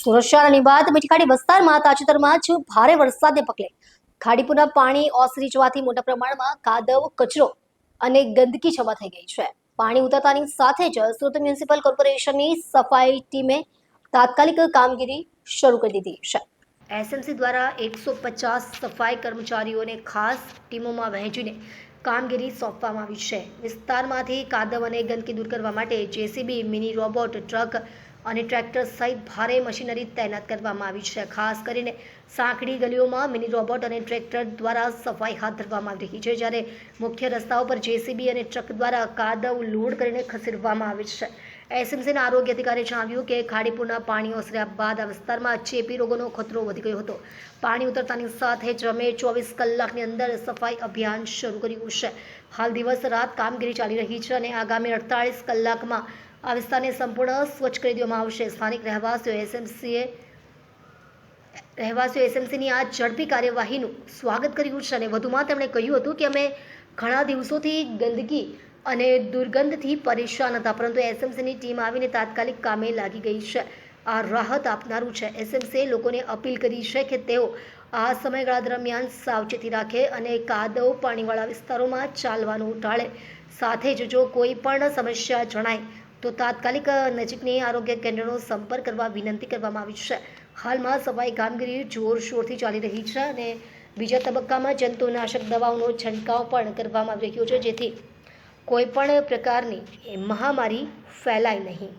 સુરત શહેરની બાદ મીઠીખાડી વિસ્તારમાં તાજેતરમાં જ ભારે વરસાદને પગલે ખાડીપુરના પાણી ઓસરી જવાથી મોટા પ્રમાણમાં કાદવ, કચરો અને ગંદકી જમા થઈ ગઈ છે. પાણી ઉતરતાની સાથે જ સુરત મ્યુનિસિપલ કોર્પોરેશનની સફાઈ ટીમે તાત્કાલિક કામગીરી શરૂ કરી દીધી છે. એસએમસી દ્વારા 150 સફાઈ કર્મચારીઓને ખાસ ટીમોમાં વહેંચીને કામગીરી સોંપવામાં આવી છે. વિસ્તારમાંથી કાદવ અને ગંદકી દૂર કરવા માટે જેસીબી, મિની રોબોટ, ટ્રક અને ટ્રેક્ટર સહિત ભારે મશીનરી તૈનાત કરવામાં આવી છે. ખાસ કરીને સાંકડી ગલીઓમાં મિની રોબોટ અને ટ્રેક્ટર દ્વારા સફાઈ હાથ ધરવામાં આવી રહી છે, જ્યારે મુખ્ય રસ્તાઓ પર જેસીબી અને ટ્રક દ્વારા કાદવ લોડ કરીને ખસેડવામાં આવે છે. એસએમસીના આરોગ્ય અધિકારીએ જણાવ્યું કે ખાડીપુરના પાણી ઓસર્યા બાદ આ વિસ્તારમાં ચેપી રોગોનો ખતરો વધી ગયો હતો. પાણી ઉતરતાની સાથે જ અમે 24 કલાકની અંદર સફાઈ અભિયાન શરૂ કર્યું છે. હાલ દિવસ રાત કામગીરી ચાલી રહી છે અને આગામી 48 કલાકમાં આ વિસ્તારને સંપૂર્ણ સ્વચ્છ કરી દેવામાં આવશે. સ્થાનિક રહેવાસીઓ એસએમસીની આ ઝડપી કાર્યવાહીનું સ્વાગત કર્યું છે અને વધુમાં તેમણે કહ્યું હતું કે અમે ઘણા દિવસોથી ગંદકી અને દુર્ગંધથી પરેશાન હતા, પરંતુ એસએમસીની ટીમ આવીને તાત્કાલિક કામે લાગી ગઈ છે. આ રાહત આપનારું છે. એસએમસીએ લોકોને અપીલ કરી છે કે તેઓ આ સમયગાળા દરમિયાન સાવચેતી રાખે અને કાદવ પાણીવાળા વિસ્તારોમાં ચાલવાનું ટાળે. સાથે જ જો કોઈ પણ સમસ્યા જણાય તો તાત્કાલિક નજીકની આરોગ્ય કેન્દ્રનો સંપર્ક કરવા વિનંતી કરવામાં આવી છે. હાલમાં સફાઈ કામગીરી જોરશોરથી ચાલી રહી છે અને બીજા તબક્કામાં જંતુનાશક દવાઓનો છંટકાવ પણ કરવામાં આવી રહ્યો છે, જેથી કોઈ પણ પ્રકારની મહામારી ફેલાય નહીં.